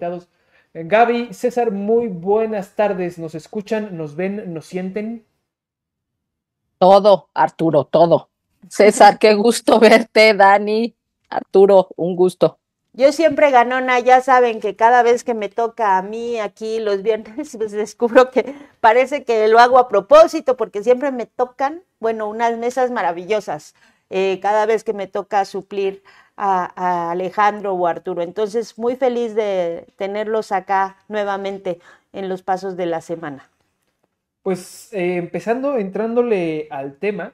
conectados. Gaby, César, muy buenas tardes. ¿Nos escuchan, nos ven, nos sienten? Todo, Arturo, todo. César, qué gusto verte, Dani. Arturo, un gusto. Yo siempre ganona, ya saben que cada vez que me toca a mí aquí los viernes, pues descubro que parece que lo hago a propósito, porque siempre me tocan, bueno, unas mesas maravillosas, cada vez que me toca suplir a Alejandro o Arturo. Entonces, muy feliz de tenerlos acá nuevamente en los pasos de la semana. Pues entrándole al tema.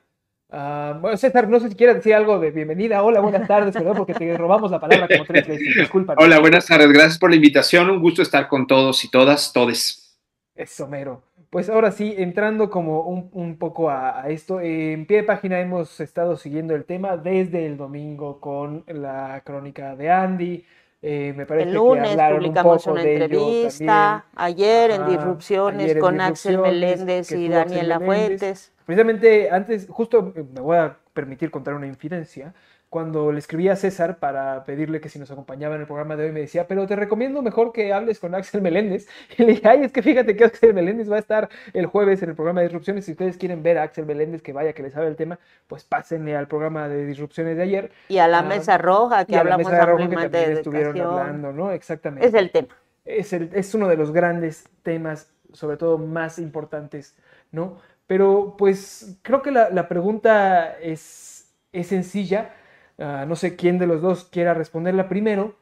Bueno, César, no sé si quieres decir algo de bienvenida. Hola, buenas tardes, perdón, porque te robamos la palabra como 3 veces. Discúlpame. Hola, buenas tardes. Gracias por la invitación. Un gusto estar con todos y todas, todes. Eso mero. Pues ahora sí, entrando como un poco a esto, en pie de página hemos estado siguiendo el tema desde el domingo con la crónica de Andy. Me parece El que lunes hablaron un publicamos poco una de ello entrevista, ayer en también. Disrupciones Ayer en con Axel Disrupciones, Meléndez que y estuvo Axel Daniela Meléndez. Fuentes. Precisamente antes, justo me voy a permitir contar una infidencia. Cuando le escribí a César para pedirle que si nos acompañaba en el programa de hoy, me decía, pero te recomiendo mejor que hables con Axel Meléndez. Y le dije, ay, es que fíjate que Axel Meléndez va a estar el jueves en el programa de Disrupciones. Si ustedes quieren ver a Axel Meléndez, que vaya, que les sabe el tema, pues pásenle al programa de Disrupciones de ayer. Y a la Mesa Roja, que y a la hablamos Mesa Roja, que ampliamente también de estuvieron educación. hablando, ¿no? Exactamente. Es el tema. Es uno de los grandes temas, sobre todo más importantes, ¿no? Pero pues creo que la pregunta es sencilla. No sé quién de los dos quiera responderla primero.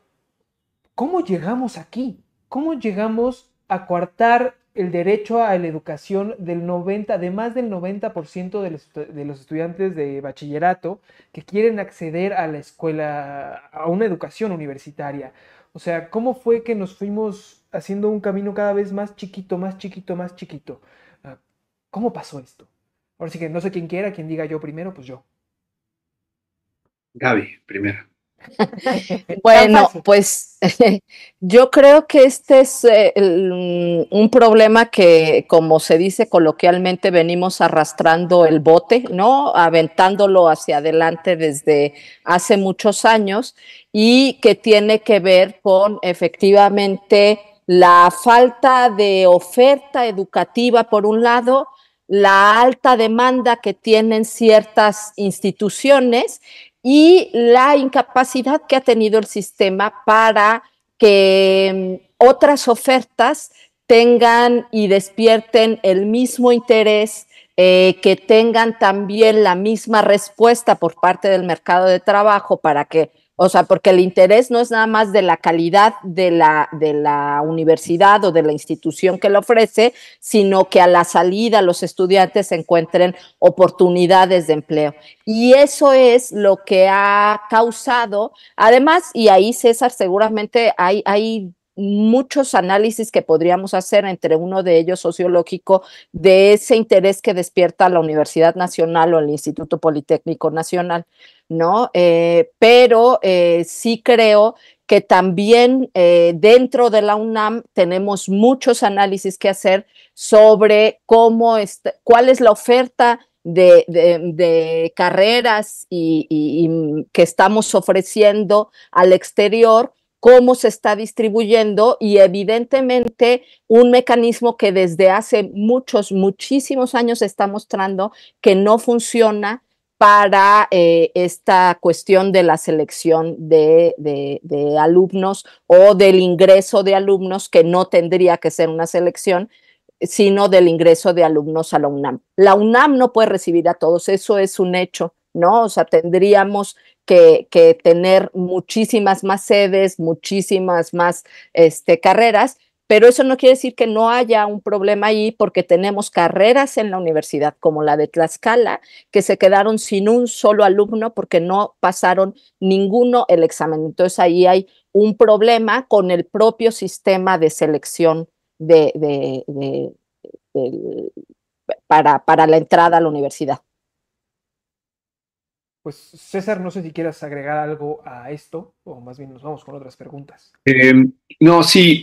¿Cómo llegamos aquí? ¿Cómo llegamos a coartar el derecho a la educación de más del 90% de los estudiantes de bachillerato que quieren acceder a la escuela, a una educación universitaria? O sea, ¿cómo fue que nos fuimos haciendo un camino cada vez más chiquito, más chiquito, más chiquito? ¿Cómo pasó esto? Ahora sí que no sé quién quiera, quien diga yo primero, pues yo. Gaby, primero. Bueno, pues yo creo que este es un problema que, como se dice coloquialmente, venimos arrastrando el bote, ¿no? Aventándolo hacia adelante desde hace muchos años y que tiene que ver con efectivamente la falta de oferta educativa, por un lado, la alta demanda que tienen ciertas instituciones y la incapacidad que ha tenido el sistema para que otras ofertas tengan y despierten el mismo interés, que tengan también la misma respuesta por parte del mercado de trabajo para que, o sea, porque el interés no es nada más de la calidad de la universidad o de la institución que lo ofrece, sino que a la salida los estudiantes encuentren oportunidades de empleo. Y eso es lo que ha causado, además, y ahí César seguramente hay muchos análisis que podríamos hacer, entre uno de ellos sociológico, de ese interés que despierta la Universidad Nacional o el Instituto Politécnico Nacional, ¿no? Pero sí creo que también dentro de la UNAM tenemos muchos análisis que hacer sobre cuál es la oferta de carreras y que estamos ofreciendo al exterior, cómo se está distribuyendo y evidentemente un mecanismo que desde hace muchísimos años está mostrando que no funciona para esta cuestión de la selección de alumnos o del ingreso de alumnos, que no tendría que ser una selección, sino del ingreso de alumnos a la UNAM. La UNAM no puede recibir a todos, eso es un hecho, ¿no? O sea, tendríamos que tener muchísimas más sedes, muchísimas más carreras, pero eso no quiere decir que no haya un problema ahí, porque tenemos carreras en la universidad, como la de Tlaxcala, que se quedaron sin un solo alumno porque no pasaron ninguno el examen. Entonces ahí hay un problema con el propio sistema de selección de, de, de, de, para la entrada a la universidad. Pues César, no sé si quieras agregar algo a esto, o más bien nos vamos con otras preguntas. No, sí,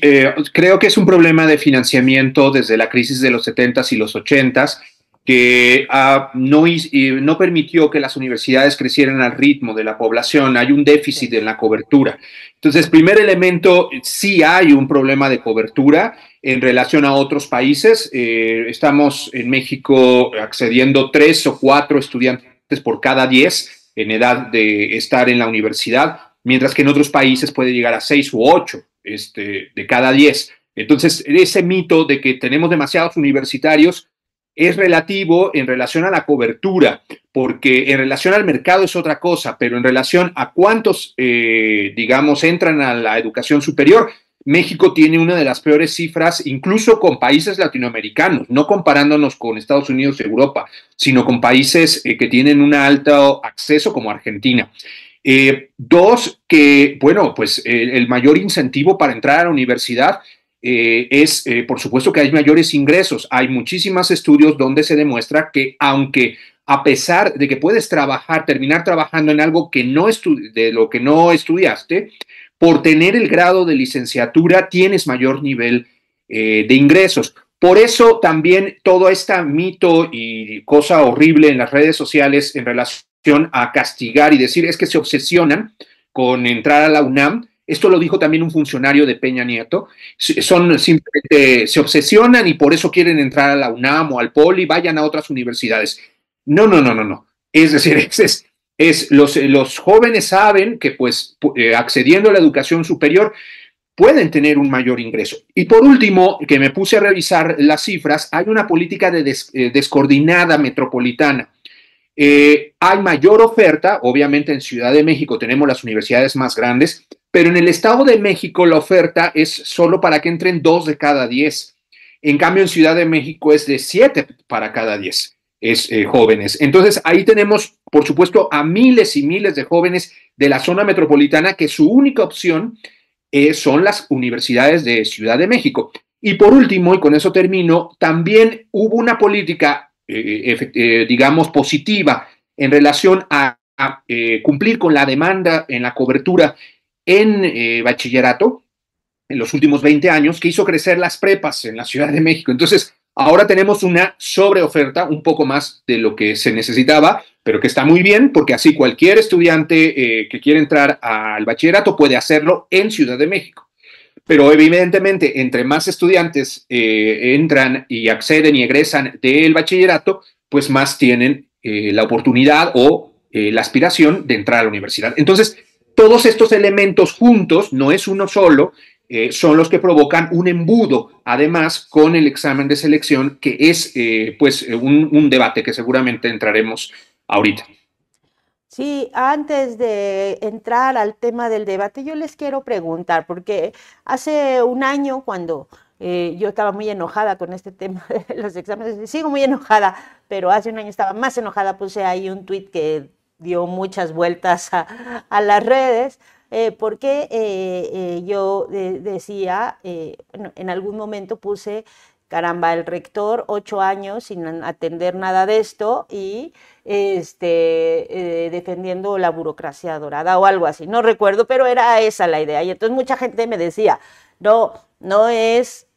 creo que es un problema de financiamiento desde la crisis de los 70s y los 80s, que no permitió que las universidades crecieran al ritmo de la población. Hay un déficit en la cobertura. Entonces, primer elemento, sí hay un problema de cobertura en relación a otros países. Estamos en México accediendo 3 o 4 estudiantes por cada 10 en edad de estar en la universidad, mientras que en otros países puede llegar a 6 u 8 de cada 10. Entonces, ese mito de que tenemos demasiados universitarios es relativo en relación a la cobertura, porque en relación al mercado es otra cosa, pero en relación a cuántos, digamos, entran a la educación superior, México tiene una de las peores cifras, incluso con países latinoamericanos, no comparándonos con Estados Unidos y Europa, sino con países que tienen un alto acceso como Argentina. Dos, que, bueno, pues el mayor incentivo para entrar a la universidad es, por supuesto, que hay mayores ingresos. Hay muchísimos estudios donde se demuestra que aunque a pesar de que puedes terminar trabajando en algo que de lo que no estudiaste, por tener el grado de licenciatura tienes mayor nivel de ingresos. Por eso también todo este mito y cosa horrible en las redes sociales en relación a castigar y decir es que se obsesionan con entrar a la UNAM. Esto lo dijo también un funcionario de Peña Nieto. Simplemente se obsesionan y por eso quieren entrar a la UNAM o al Poli, vayan a otras universidades. No. Es decir, los jóvenes saben que pues accediendo a la educación superior pueden tener un mayor ingreso. Y por último, que me puse a revisar las cifras, hay una política descoordinada metropolitana. Hay mayor oferta, obviamente en Ciudad de México tenemos las universidades más grandes, pero en el Estado de México la oferta es solo para que entren 2 de cada 10. En cambio, en Ciudad de México es de 7 para cada 10 jóvenes. Entonces, ahí tenemos, por supuesto, a miles y miles de jóvenes de la zona metropolitana que su única opción son las universidades de Ciudad de México. Y por último, y con eso termino, también hubo una política, digamos, positiva en relación a cumplir con la demanda en la cobertura en bachillerato en los últimos 20 años, que hizo crecer las prepas en la Ciudad de México. Entonces, ahora tenemos una sobreoferta, un poco más de lo que se necesitaba, pero que está muy bien, porque así cualquier estudiante que quiera entrar al bachillerato puede hacerlo en Ciudad de México. Pero evidentemente, entre más estudiantes entran y acceden y egresan del bachillerato, pues más tienen la oportunidad o la aspiración de entrar a la universidad. Entonces, todos estos elementos juntos, no es uno solo, son los que provocan un embudo, además con el examen de selección, que es pues un debate que seguramente entraremos ahorita. Sí, antes de entrar al tema del debate, yo les quiero preguntar, porque hace un año cuando yo estaba muy enojada con este tema de los exámenes, sigo muy enojada, pero hace un año estaba más enojada, puse ahí un tuit que dio muchas vueltas a las redes, porque yo decía, bueno, en algún momento puse, caramba, el rector 8 años sin atender nada de esto y defendiendo la burocracia dorada o algo así, no recuerdo, pero era esa la idea. Y entonces mucha gente me decía, no es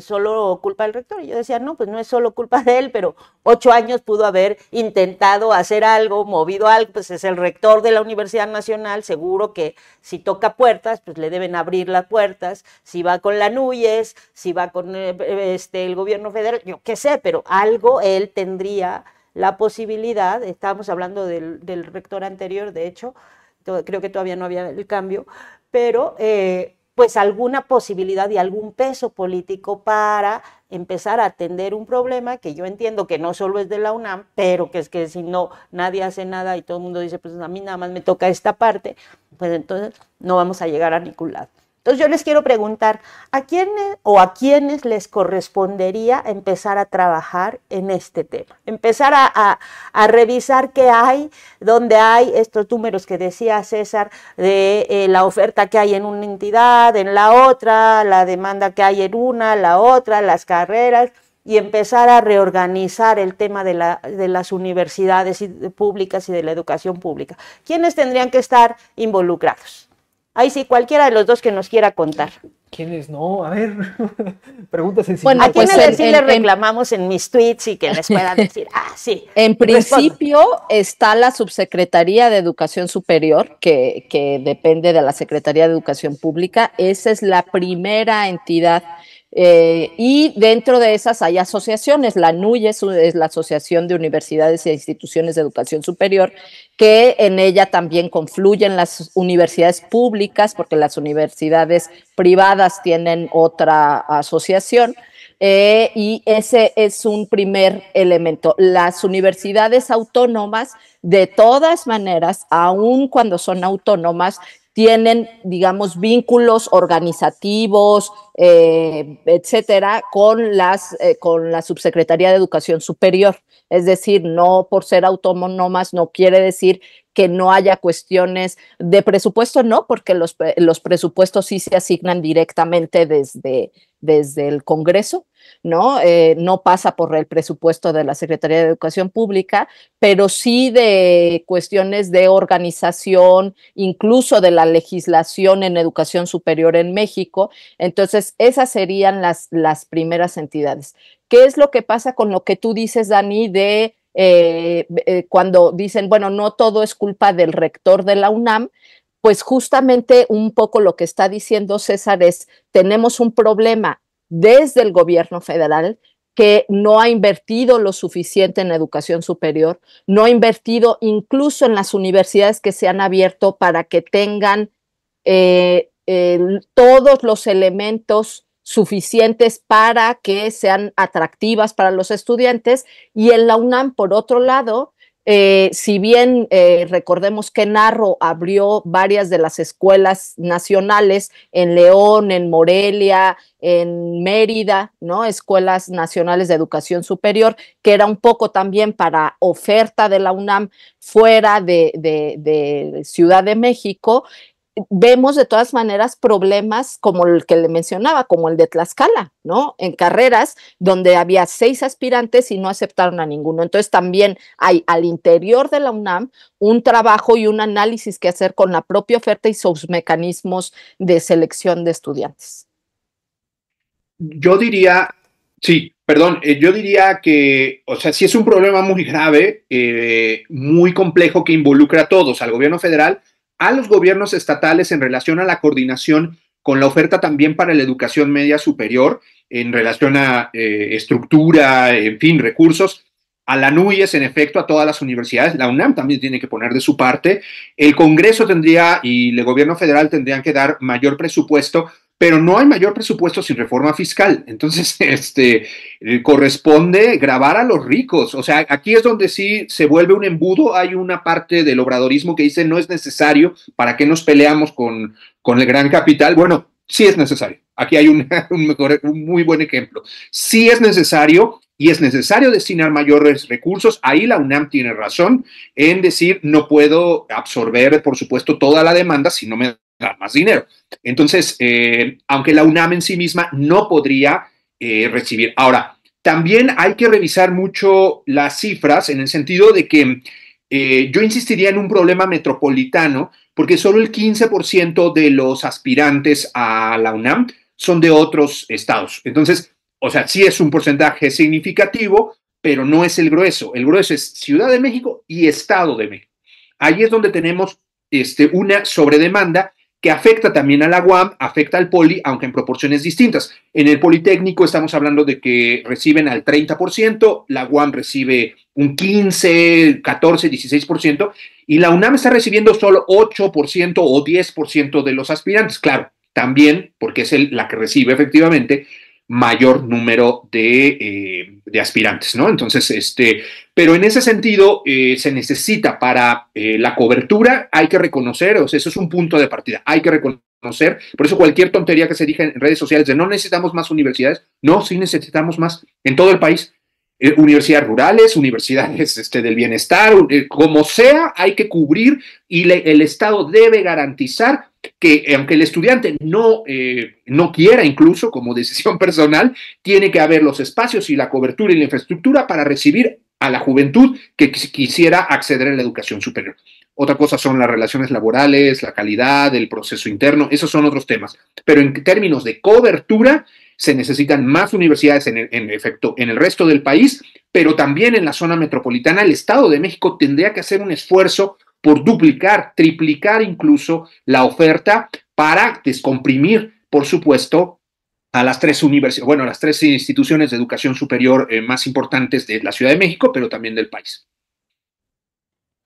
solo culpa del rector. Y yo decía, no, pues no es solo culpa de él, pero 8 años pudo haber intentado hacer algo, movido algo, pues es el rector de la Universidad Nacional, seguro que si toca puertas, pues le deben abrir las puertas, si va con la NUYES, si va con el gobierno federal, yo qué sé, pero algo él tendría la posibilidad, estábamos hablando del rector anterior, de hecho, creo que todavía no había el cambio, pero pues alguna posibilidad y algún peso político para empezar a atender un problema que yo entiendo que no solo es de la UNAM, pero que es que si no nadie hace nada y todo el mundo dice, pues a mí nada más me toca esta parte, pues entonces no vamos a llegar a ningún lado. Entonces yo les quiero preguntar, ¿a quiénes o a quiénes les correspondería empezar a trabajar en este tema? Empezar a revisar qué hay, dónde hay estos números que decía César, de la oferta que hay en una entidad, en la otra, la demanda que hay en una, la otra, las carreras, y empezar a reorganizar el tema de las universidades públicas y de la educación pública. ¿Quiénes tendrían que estar involucrados? Ahí sí, cualquiera de los dos que nos quiera contar. ¿Quiénes no? A ver, pregunta sencilla. Bueno, ¿a quiénes sí les reclamamos en mis tweets y que les puedan decir, sí? En principio está la Subsecretaría de Educación Superior, que depende de la Secretaría de Educación Pública. Esa es la primera entidad. Y dentro de esas hay asociaciones. La NUY es la Asociación de Universidades e Instituciones de Educación Superior, que en ella también confluyen las universidades públicas, porque las universidades privadas tienen otra asociación. Y ese es un primer elemento. Las universidades autónomas, de todas maneras, aun cuando son autónomas, tienen, digamos, vínculos organizativos, etcétera, con la Subsecretaría de Educación Superior. Es decir, no por ser autónomas no quiere decir que no haya cuestiones de presupuesto, no, porque los presupuestos sí se asignan directamente desde el Congreso, ¿no? No pasa por el presupuesto de la Secretaría de Educación Pública, pero sí de cuestiones de organización, incluso de la legislación en educación superior en México. Entonces, esas serían las primeras entidades. ¿Qué es lo que pasa con lo que tú dices, Dani, de cuando dicen, bueno, no todo es culpa del rector de la UNAM? Pues justamente un poco lo que está diciendo César es, tenemos un problema desde el gobierno federal que no ha invertido lo suficiente en educación superior, no ha invertido incluso en las universidades que se han abierto para que tengan todos los elementos suficientes para que sean atractivas para los estudiantes. Y en la UNAM, por otro lado, si bien recordemos que Narro abrió varias de las escuelas nacionales en León, en Morelia, en Mérida, ¿no? Escuelas nacionales de educación superior, que era un poco también para oferta de la UNAM fuera de Ciudad de México. Vemos de todas maneras problemas como el que le mencionaba, como el de Tlaxcala, ¿no? En carreras donde había 6 aspirantes y no aceptaron a ninguno. Entonces también hay al interior de la UNAM un trabajo y un análisis que hacer con la propia oferta y sus mecanismos de selección de estudiantes. Yo diría, sí, perdón, yo diría que, o sea, sí es un problema muy grave, muy complejo que involucra a todos, al gobierno federal, a los gobiernos estatales en relación a la coordinación con la oferta también para la educación media superior, en relación a estructura, en fin, recursos, a la NUYES, en efecto, a todas las universidades. La UNAM también tiene que poner de su parte. El Congreso tendría y el gobierno federal tendrían que dar mayor presupuesto, pero no hay mayor presupuesto sin reforma fiscal. Entonces, corresponde gravar a los ricos. O sea, aquí es donde sí se vuelve un embudo. Hay una parte del obradorismo que dice no es necesario, ¿para qué nos peleamos con el gran capital? Bueno, sí es necesario. Aquí hay un muy buen ejemplo. Sí es necesario y es necesario destinar mayores recursos. Ahí la UNAM tiene razón en decir no puedo absorber, por supuesto, toda la demanda si no me da más dinero. Entonces, aunque la UNAM en sí misma no podría recibir. Ahora, también hay que revisar mucho las cifras en el sentido de que yo insistiría en un problema metropolitano, porque solo el 15% de los aspirantes a la UNAM son de otros estados. Entonces, o sea, sí es un porcentaje significativo, pero no es el grueso. El grueso es Ciudad de México y Estado de México. Ahí es donde tenemos una sobredemanda que afecta también a la UAM, afecta al Poli, aunque en proporciones distintas. En el Politécnico estamos hablando de que reciben al 30%, la UAM recibe un 15, 14, 16%, y la UNAM está recibiendo solo 8% o 10% de los aspirantes. Claro, también porque es la que recibe efectivamente mayor número de aspirantes, ¿no? Entonces, pero en ese sentido se necesita para la cobertura, hay que reconocer, o sea, eso es un punto de partida, hay que reconocer, por eso cualquier tontería que se diga en redes sociales de no necesitamos más universidades, no, sí necesitamos más en todo el país, universidades rurales, universidades del bienestar, como sea, hay que cubrir y el Estado debe garantizar que aunque el estudiante no quiera, incluso como decisión personal, tiene que haber los espacios y la cobertura y la infraestructura para recibir a la juventud que quisiera acceder a la educación superior. Otra cosa son las relaciones laborales, la calidad, el proceso interno, esos son otros temas. Pero en términos de cobertura, se necesitan más universidades en efecto en el resto del país, pero también en la zona metropolitana. El Estado de México tendría que hacer un esfuerzo por duplicar, triplicar incluso la oferta para descomprimir, por supuesto, a las tres universidades, bueno, a las tres instituciones de educación superior más importantes de la Ciudad de México, pero también del país.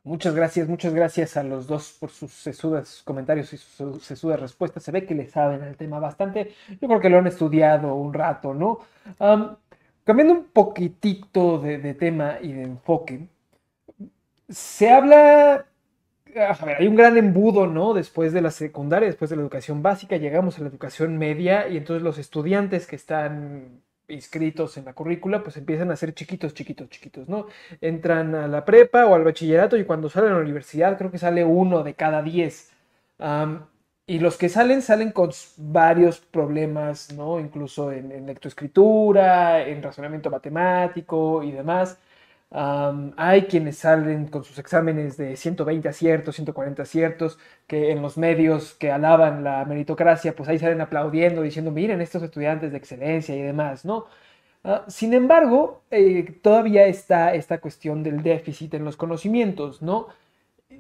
Muchas gracias a los dos por sus sesudos comentarios y sus sesudas respuestas. Se ve que le saben al tema bastante. Yo creo que lo han estudiado un rato, ¿no? Cambiando un poquitito de tema y de enfoque, se habla, a ver, hay un gran embudo, ¿no? Después de la secundaria, después de la educación básica, llegamos a la educación media y entonces los estudiantes que están inscritos en la currícula, pues empiezan a ser chiquitos, ¿no? Entran a la prepa o al bachillerato y cuando salen a la universidad creo que sale 1 de cada 10. Y los que salen con varios problemas, ¿no? Incluso en lectoescritura, en razonamiento matemático y demás. Hay quienes salen con sus exámenes de 120 aciertos, 140 aciertos, que en los medios que alaban la meritocracia, pues ahí salen aplaudiendo, diciendo, miren, estos estudiantes de excelencia y demás, ¿no? Sin embargo, todavía está esta cuestión del déficit en los conocimientos, ¿no?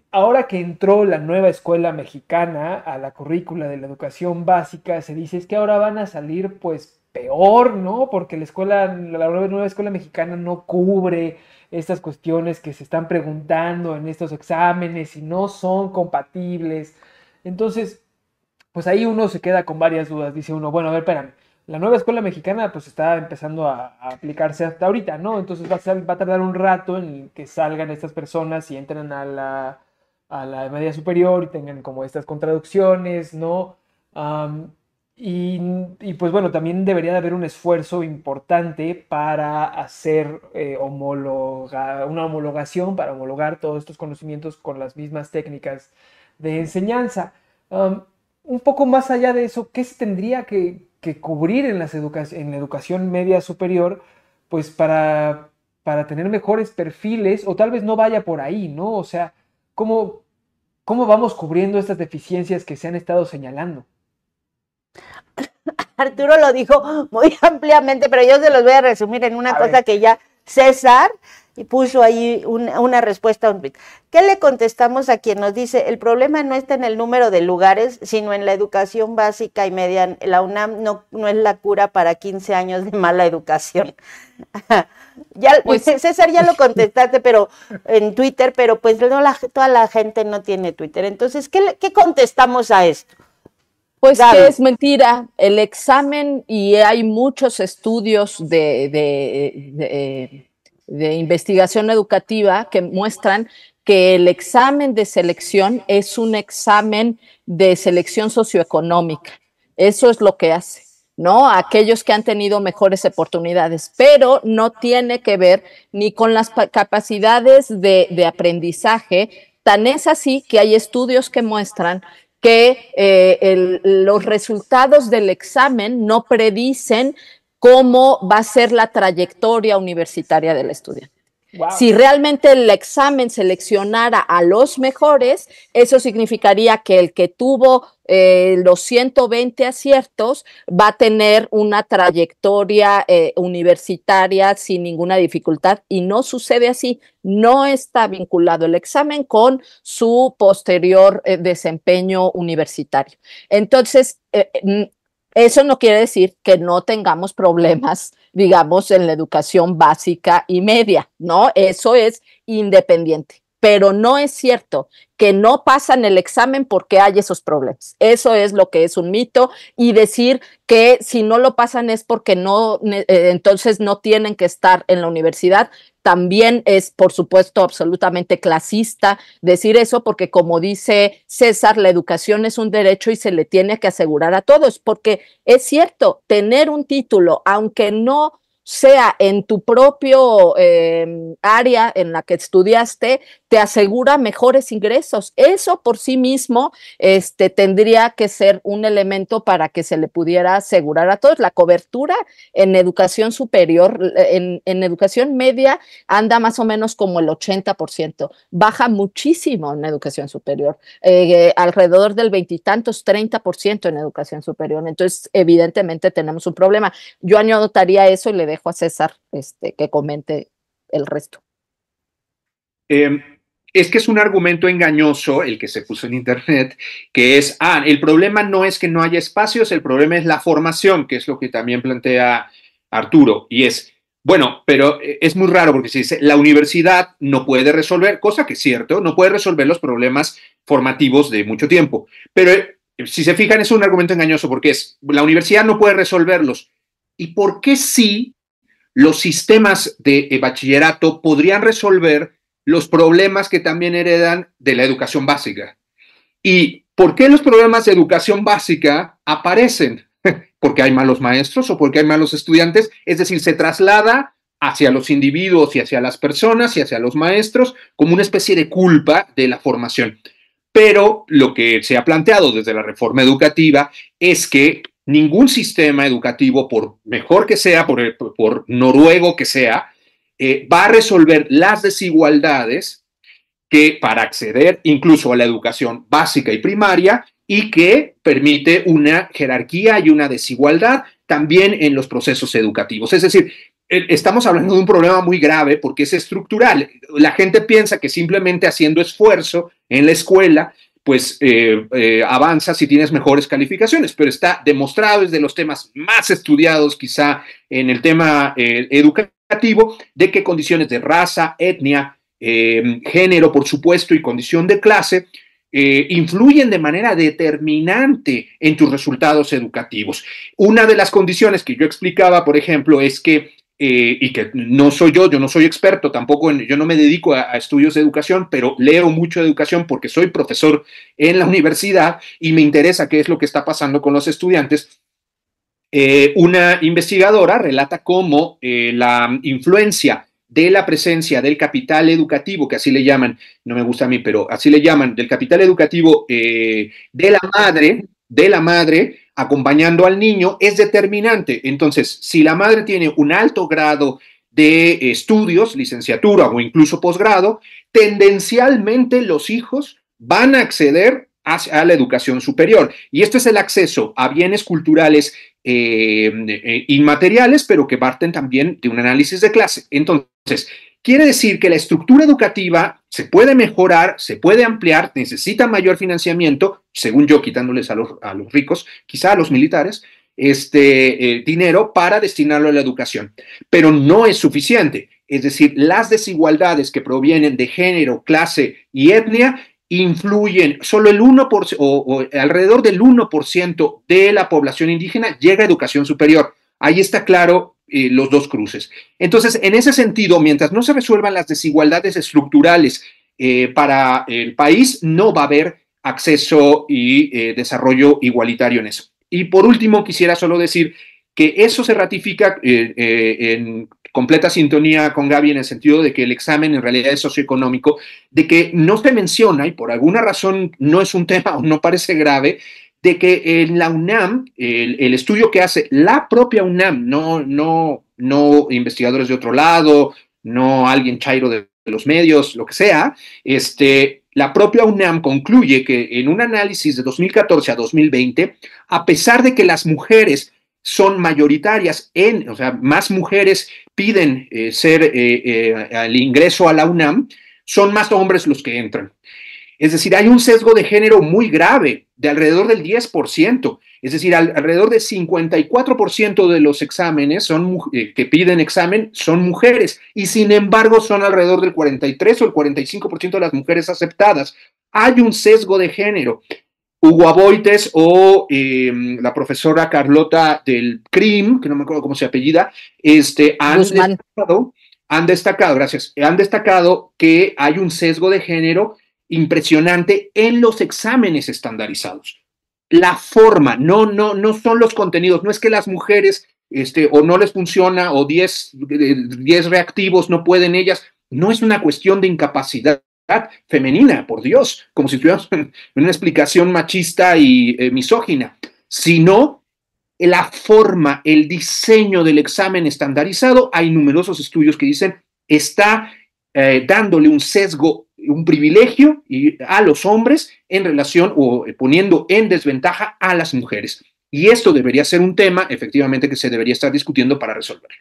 Ahora que entró la nueva escuela mexicana a la currícula de la educación básica, se dice es que ahora van a salir pues peor, ¿no? Porque la nueva escuela mexicana no cubre estas cuestiones que se están preguntando en estos exámenes y no son compatibles. Entonces, pues ahí uno se queda con varias dudas. Dice uno, bueno, a ver, espérame, la nueva escuela mexicana pues está empezando a aplicarse hasta ahorita, ¿no? Entonces va a tardar un rato en que salgan estas personas y entren a la media superior y tengan como estas contradicciones, ¿no? Y pues bueno, también debería de haber un esfuerzo importante para hacer una homologación, para homologar todos estos conocimientos con las mismas técnicas de enseñanza. Un poco más allá de eso, ¿qué se tendría que cubrir en la educación media superior? Pues para tener mejores perfiles, o tal vez no vaya por ahí, ¿no? O sea, ¿cómo vamos cubriendo estas deficiencias que se han estado señalando? Arturo lo dijo muy ampliamente, pero yo se los voy a resumir en una cosa que ya César puso ahí una respuesta. ¿Qué le contestamos a quien nos dice, el problema no está en el número de lugares, sino en la educación básica y media? La UNAM no es la cura para 15 años de mala educación. Pues, César, ya lo contestaste, pero en Twitter, pero pues no, toda la gente no tiene Twitter. Entonces, ¿qué contestamos a esto? Pues Gaby, que es mentira, el examen, y hay muchos estudios de investigación educativa que muestran que el examen de selección es un examen de selección socioeconómica. Eso es lo que hace, ¿no? Aquellos que han tenido mejores oportunidades, pero no tiene que ver ni con las capacidades de aprendizaje. Tan es así que hay estudios que muestran que los resultados del examen no predicen cómo va a ser la trayectoria universitaria del estudiante. Wow. Si realmente el examen seleccionara a los mejores, eso significaría que el que tuvo los 120 aciertos va a tener una trayectoria universitaria sin ninguna dificultad, y no sucede así. No está vinculado el examen con su posterior desempeño universitario. Entonces, eso no quiere decir que no tengamos problemas, digamos, en la educación básica y media, ¿no? Eso es independiente. Pero no es cierto que no pasan el examen porque hay esos problemas. Eso es lo que es un mito, y decir que si no lo pasan es porque no, entonces no tienen que estar en la universidad, también es, por supuesto, absolutamente clasista decir eso, porque como dice César, la educación es un derecho y se le tiene que asegurar a todos, porque es cierto, tener un título, aunque no sea en tu propio área en la que estudiaste, te asegura mejores ingresos. Eso por sí mismo tendría que ser un elemento para que se le pudiera asegurar a todos. La cobertura en educación superior, en educación media, anda más o menos como el 80%. Baja muchísimo en educación superior, alrededor del 20 y tantos, 30% en educación superior. Entonces, evidentemente tenemos un problema. Yo anotaría eso y le dejo a César que comente el resto. Es que es un argumento engañoso el que se puso en internet, que es, el problema no es que no haya espacios, el problema es la formación, que es lo que también plantea Arturo, y es, bueno, pero es muy raro porque se dice, la universidad no puede resolver, cosa que es cierto, no puede resolver los problemas formativos de mucho tiempo, pero si se fijan es un argumento engañoso porque es, la universidad no puede resolverlos, ¿y por qué sí los sistemas de bachillerato podrían resolver los problemas que también heredan de la educación básica? ¿Y por qué los problemas de educación básica aparecen? ¿Porque hay malos maestros o porque hay malos estudiantes? Es decir, se traslada hacia los individuos y hacia las personas y hacia los maestros como una especie de culpa de la formación. Pero lo que se ha planteado desde la reforma educativa es que ningún sistema educativo, por mejor que sea, por noruego que sea, va a resolver las desigualdades que para acceder incluso a la educación básica y primaria y que permite una jerarquía y una desigualdad también en los procesos educativos. Es decir, estamos hablando de un problema muy grave porque es estructural. La gente piensa que simplemente haciendo esfuerzo en la escuela pues avanzas y tienes mejores calificaciones, pero está demostrado, es de los temas más estudiados quizá en el tema educativo, de que condiciones de raza, etnia, género, por supuesto, y condición de clase influyen de manera determinante en tus resultados educativos. Una de las condiciones que yo explicaba, por ejemplo, es que y que no soy yo no soy experto tampoco, yo no me dedico a estudios de educación, pero leo mucho de educación porque soy profesor en la universidad y me interesa qué es lo que está pasando con los estudiantes. Una investigadora relata cómo la influencia de la presencia del capital educativo, que así le llaman, no me gusta a mí, pero así le llaman, del capital educativo de la madre, acompañando al niño, es determinante. Entonces, si la madre tiene un alto grado de estudios, licenciatura o incluso posgrado, tendencialmente los hijos van a acceder a la educación superior. Y este es el acceso a bienes culturales inmateriales, pero que parten también de un análisis de clase. Entonces, quiere decir que la estructura educativa se puede mejorar, se puede ampliar, necesita mayor financiamiento, según yo, quitándoles a los ricos, quizá a los militares, dinero para destinarlo a la educación. Pero no es suficiente. Es decir, las desigualdades que provienen de género, clase y etnia influyen, solo el 1% o alrededor del 1% de la población indígena llega a educación superior. Ahí está claro los dos cruces. Entonces, en ese sentido, mientras no se resuelvan las desigualdades estructurales para el país, no va a haber acceso y desarrollo igualitario en eso. Y por último, quisiera solo decir que eso se ratifica en completa sintonía con Gaby en el sentido de que el examen en realidad es socioeconómico, de que no se menciona, y por alguna razón no es un tema o no parece grave, de que en la UNAM, el estudio que hace la propia UNAM, no investigadores de otro lado, no alguien chairo de los medios, lo que sea, la propia UNAM concluye que en un análisis de 2014 a 2020, a pesar de que las mujeres son mayoritarias, o sea, más mujeres piden el ingreso a la UNAM, son más hombres los que entran. Es decir, hay un sesgo de género muy grave, de alrededor del 10%. Es decir, alrededor del 54% de los exámenes que piden examen son mujeres y sin embargo son alrededor del 43 o el 45% de las mujeres aceptadas. Hay un sesgo de género. Hugo Aboites o la profesora Carlota del CRIM, que no me acuerdo cómo se apellida, han destacado que hay un sesgo de género impresionante en los exámenes estandarizados. La forma, no son los contenidos, no es que las mujeres o no les funciona, o 10 reactivos no pueden ellas. No es una cuestión de incapacidad femenina, por Dios, como si estuviéramos en una explicación machista y misógina, sino la forma, el diseño del examen estandarizado. Hay numerosos estudios que dicen está dándole un sesgo, un privilegio a los hombres en relación o poniendo en desventaja a las mujeres. Y esto debería ser un tema, efectivamente, que se debería estar discutiendo para resolver.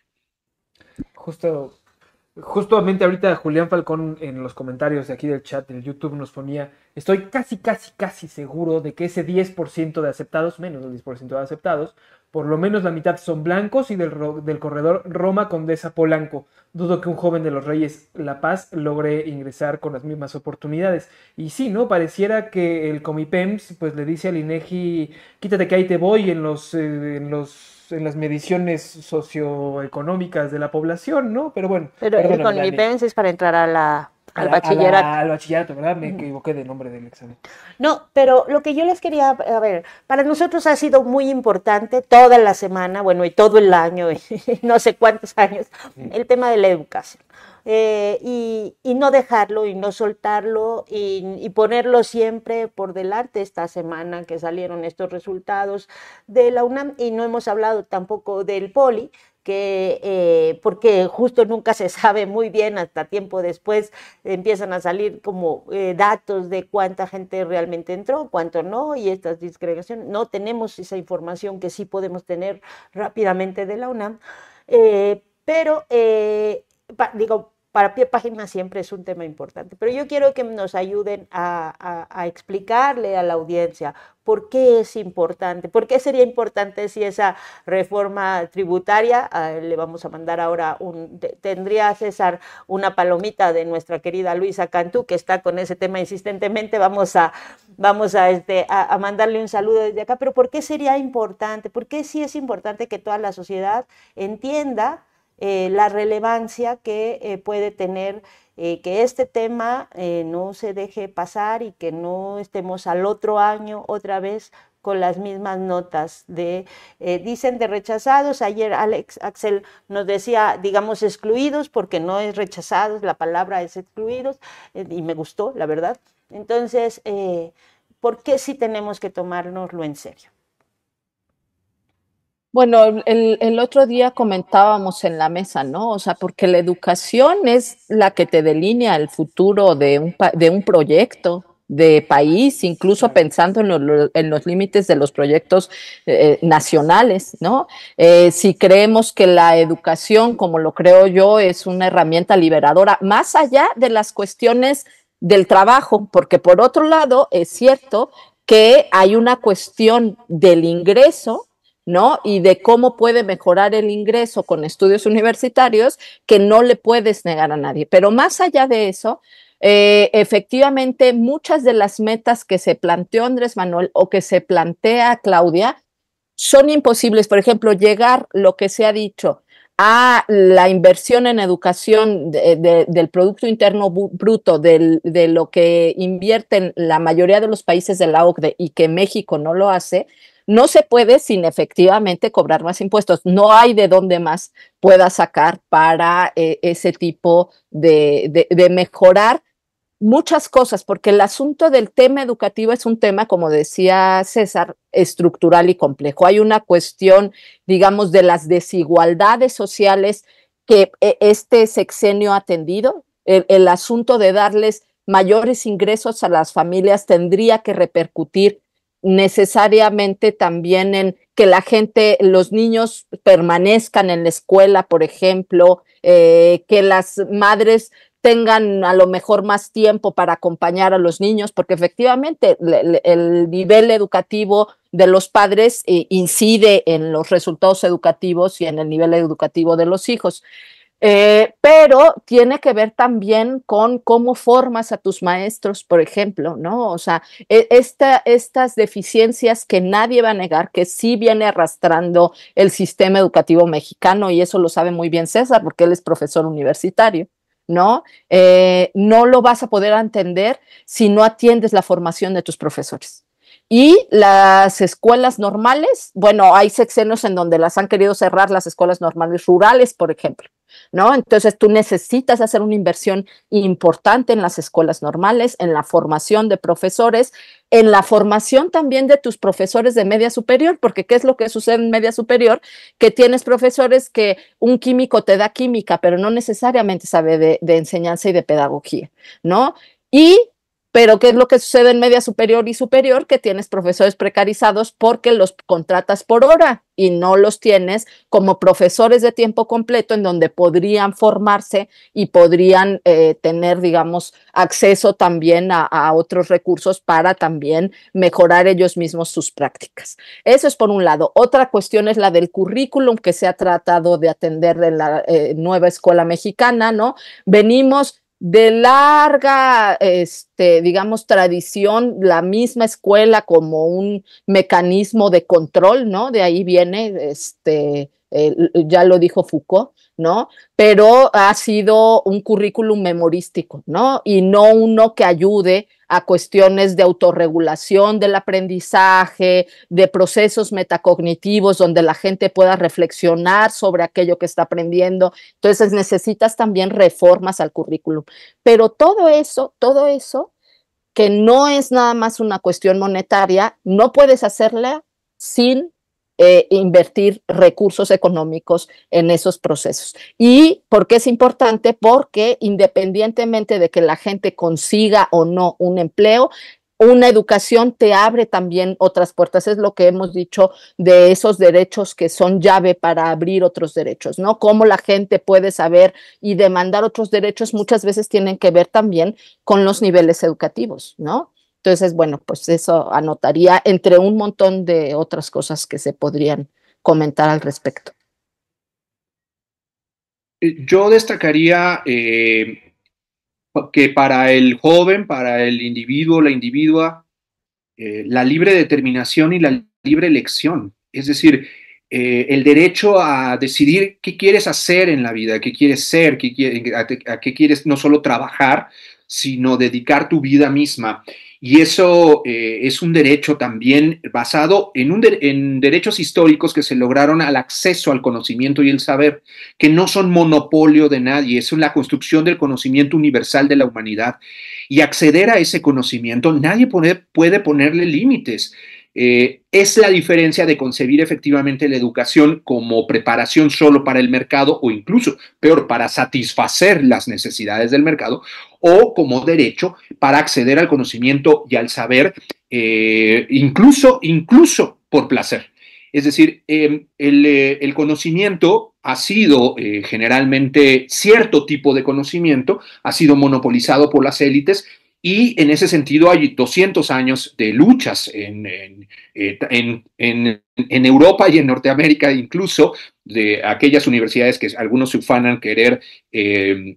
Justamente ahorita Julián Falcón en los comentarios de aquí del chat del YouTube nos ponía, estoy casi seguro de que ese 10% de aceptados, menos del 10% de aceptados, por lo menos la mitad son blancos y del corredor Roma Condesa Polanco. Dudo que un joven de los Reyes La Paz logre ingresar con las mismas oportunidades. Y sí, ¿no? Pareciera que el Comipems pues le dice al INEGI, quítate que ahí te voy en las mediciones socioeconómicas de la población, ¿no? Pero bueno. Pero el Comipems es para entrar al bachillerato. Al bachillerato, ¿verdad? Me equivoqué del nombre del examen. No, pero lo que yo les quería, a ver, para nosotros ha sido muy importante toda la semana, bueno, y todo el año, y no sé cuántos años, el tema de la educación. Y no dejarlo y no soltarlo y ponerlo siempre por delante. Esta semana que salieron estos resultados de la UNAM, y no hemos hablado tampoco del Poli, porque justo nunca se sabe muy bien, hasta tiempo después empiezan a salir como datos de cuánta gente realmente entró, cuánto no, y estas disgregaciones. No tenemos esa información que sí podemos tener rápidamente de la UNAM, pero digo, para pie página siempre es un tema importante, pero yo quiero que nos ayuden a explicarle a la audiencia por qué es importante, por qué sería importante si esa reforma tributaria, le vamos a mandar ahora, tendría César una palomita de nuestra querida Luisa Cantú, que está con ese tema insistentemente, vamos a mandarle un saludo desde acá, pero ¿por qué sería importante? ¿Por qué sí es importante que toda la sociedad entienda la relevancia que puede tener, que este tema no se deje pasar y que no estemos al otro año otra vez con las mismas notas dicen de rechazados? Ayer Axel nos decía, digamos, excluidos, porque no es rechazados, la palabra es excluidos, y me gustó, la verdad. Entonces, ¿por qué sí tenemos que tomárnoslo en serio? Bueno, el otro día comentábamos en la mesa, ¿no? O sea, porque la educación es la que te delinea el futuro de un proyecto de país, incluso pensando en los límites de los proyectos nacionales, ¿no? Si creemos que la educación, como lo creo yo, es una herramienta liberadora, más allá de las cuestiones del trabajo, porque por otro lado es cierto que hay una cuestión del ingreso, ¿no? Y de cómo puede mejorar el ingreso con estudios universitarios que no le puedes negar a nadie. Pero más allá de eso, efectivamente, muchas de las metas que se planteó Andrés Manuel o que se plantea Claudia son imposibles. Por ejemplo, llegar, lo que se ha dicho, a la inversión en educación del Producto Interno Bruto, de lo que invierten la mayoría de los países de la OCDE y que México no lo hace, no se puede sin efectivamente cobrar más impuestos. No hay de dónde más pueda sacar para ese tipo de mejorar muchas cosas, porque el asunto del tema educativo es un tema, como decía César, estructural y complejo. Hay una cuestión, digamos, de las desigualdades sociales que este sexenio ha atendido. El asunto de darles mayores ingresos a las familias tendría que repercutir necesariamente también en que la gente, los niños permanezcan en la escuela, por ejemplo, que las madres tengan a lo mejor más tiempo para acompañar a los niños, porque efectivamente el nivel educativo de los padres incide en los resultados educativos y en el nivel educativo de los hijos. Pero tiene que ver también con cómo formas a tus maestros, por ejemplo, ¿no? O sea, estas deficiencias que nadie va a negar, que sí viene arrastrando el sistema educativo mexicano, y eso lo sabe muy bien César, porque él es profesor universitario, ¿no? No lo vas a poder entender si no atiendes la formación de tus profesores. Y las escuelas normales, bueno, hay sexenios en donde las han querido cerrar, las escuelas normales rurales, por ejemplo, ¿no? Entonces tú necesitas hacer una inversión importante en las escuelas normales, en la formación de profesores, en la formación también de tus profesores de media superior, porque ¿qué es lo que sucede en media superior? Que tienes profesores que un químico te da química, pero no necesariamente sabe de enseñanza y de pedagogía, ¿no? Pero ¿qué es lo que sucede en media superior y superior? Que tienes profesores precarizados porque los contratas por hora y no los tienes como profesores de tiempo completo en donde podrían formarse y podrían tener, digamos, acceso también a otros recursos para también mejorar ellos mismos sus prácticas. Eso es por un lado. Otra cuestión es la del currículum que se ha tratado de atender en la nueva escuela mexicana, ¿no? Venimos de larga, digamos, tradición, la misma escuela como un mecanismo de control, ¿no? De ahí viene, ya lo dijo Foucault, ¿no? Pero ha sido un currículum memorístico, ¿no? Y no uno que ayude a cuestiones de autorregulación del aprendizaje, de procesos metacognitivos donde la gente pueda reflexionar sobre aquello que está aprendiendo. Entonces necesitas también reformas al currículum. Pero todo eso que no es nada más una cuestión monetaria, no puedes hacerla sin invertir recursos económicos en esos procesos. ¿Y por qué es importante? Porque independientemente de que la gente consiga o no un empleo, una educación te abre también otras puertas. Es lo que hemos dicho de esos derechos que son llave para abrir otros derechos, ¿no? Cómo la gente puede saber y demandar otros derechos muchas veces tienen que ver también con los niveles educativos, ¿no? Entonces, bueno, pues eso anotaría entre un montón de otras cosas que se podrían comentar al respecto. Yo destacaría que para el joven, para el individuo, la individua, la libre determinación y la libre elección, es decir, el derecho a decidir qué quieres hacer en la vida, qué quieres ser, a qué quieres no solo trabajar, sino dedicar tu vida misma. Y eso es un derecho también basado en derechos históricos que se lograron al acceso al conocimiento y el saber, que no son monopolio de nadie, es la construcción del conocimiento universal de la humanidad. Y acceder a ese conocimiento, nadie puede ponerle límites. Es la diferencia de concebir efectivamente la educación como preparación solo para el mercado o incluso, peor, para satisfacer las necesidades del mercado o como derecho para acceder al conocimiento y al saber, incluso por placer. Es decir, el conocimiento ha sido generalmente cierto tipo de conocimiento, ha sido monopolizado por las élites. Y en ese sentido hay 200 años de luchas en Europa y en Norteamérica, incluso de aquellas universidades que algunos se ufanan querer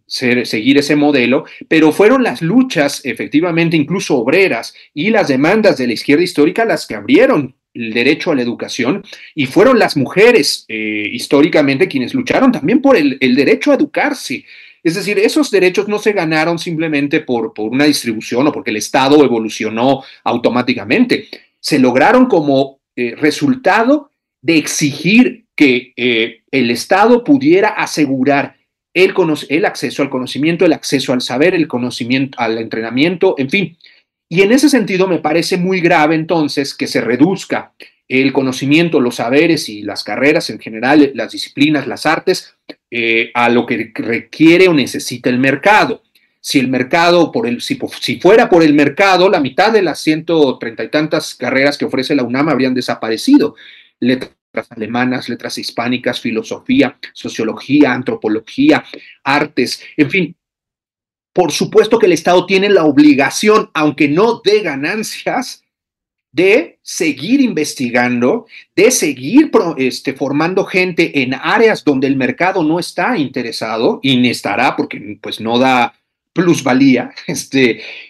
seguir ese modelo, pero fueron las luchas efectivamente incluso obreras y las demandas de la izquierda histórica las que abrieron el derecho a la educación y fueron las mujeres históricamente quienes lucharon también por el derecho a educarse. Es decir, esos derechos no se ganaron simplemente por una distribución o porque el Estado evolucionó automáticamente. Se lograron como resultado de exigir que el Estado pudiera asegurar el acceso al conocimiento, el acceso al saber, el conocimiento, al entrenamiento, en fin. Y en ese sentido me parece muy grave entonces que se reduzca el conocimiento, los saberes y las carreras en general, las disciplinas, las artes, a lo que requiere o necesita el mercado. Si el mercado, si fuera por el mercado, la mitad de las 130 y tantas carreras que ofrece la UNAM habrían desaparecido. Letras alemanas, letras hispánicas, filosofía, sociología, antropología, artes, en fin. Por supuesto que el Estado tiene la obligación, aunque no dé ganancias, de seguir investigando, de seguir formando gente en áreas donde el mercado no está interesado y ni estará porque pues no da plusvalía,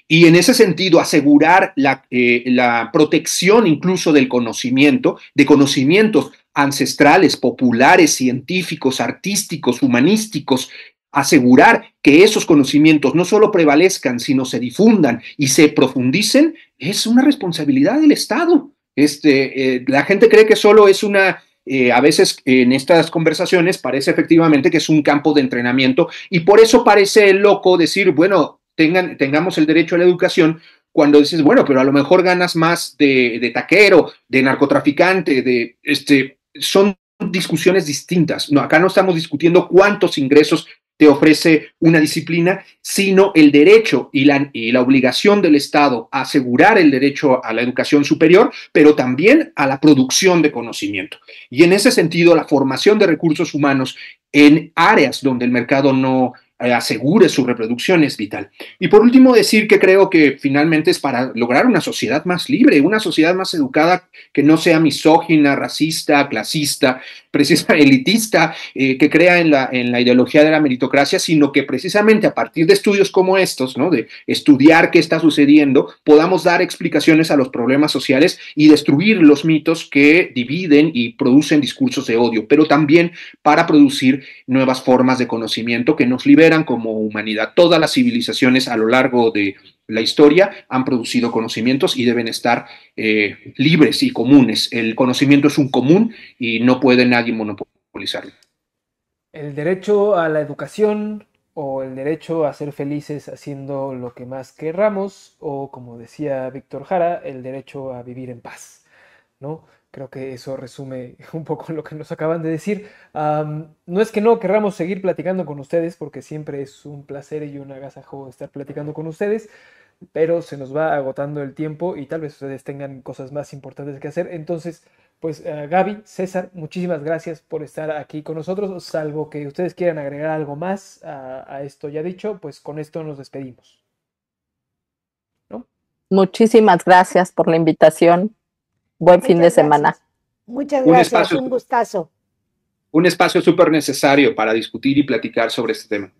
y en ese sentido asegurar la protección incluso del conocimiento, de conocimientos ancestrales, populares, científicos, artísticos, humanísticos, asegurar que esos conocimientos no solo prevalezcan, sino se difundan y se profundicen, es una responsabilidad del Estado. La gente cree que solo es a veces en estas conversaciones parece efectivamente que es un campo de entrenamiento y por eso parece loco decir, bueno, tengamos el derecho a la educación, cuando dices, bueno, pero a lo mejor ganas más de taquero, de narcotraficante, son discusiones distintas. No, acá no estamos discutiendo cuántos ingresos te ofrece una disciplina, sino el derecho y la obligación del Estado a asegurar el derecho a la educación superior, pero también a la producción de conocimiento. Y en ese sentido, la formación de recursos humanos en áreas donde el mercado no asegure su reproducción es vital. Y por último, decir que creo que finalmente es para lograr una sociedad más libre, una sociedad más educada, que no sea misógina, racista, clasista, precisamente elitista, que crea en la ideología de la meritocracia, sino que precisamente a partir de estudios como estos, ¿no?, de estudiar qué está sucediendo, podamos dar explicaciones a los problemas sociales y destruir los mitos que dividen y producen discursos de odio, pero también para producir nuevas formas de conocimiento que nos liberan como humanidad. Todas las civilizaciones a lo largo de la historia han producido conocimientos y deben estar libres y comunes. El conocimiento es un común y no puede nadie monopolizarlo. El derecho a la educación o el derecho a ser felices haciendo lo que más querramos, o como decía Víctor Jara, el derecho a vivir en paz, ¿no? Creo que eso resume un poco lo que nos acaban de decir. No es que no querramos seguir platicando con ustedes, porque siempre es un placer y un agasajo estar platicando con ustedes, pero se nos va agotando el tiempo y tal vez ustedes tengan cosas más importantes que hacer. Entonces, pues Gaby, César, muchísimas gracias por estar aquí con nosotros. Salvo que ustedes quieran agregar algo más a esto ya dicho, pues con esto nos despedimos, ¿no? Muchísimas gracias por la invitación. Buen fin de semana. Muchas gracias, un gustazo. Un espacio súper necesario para discutir y platicar sobre este tema.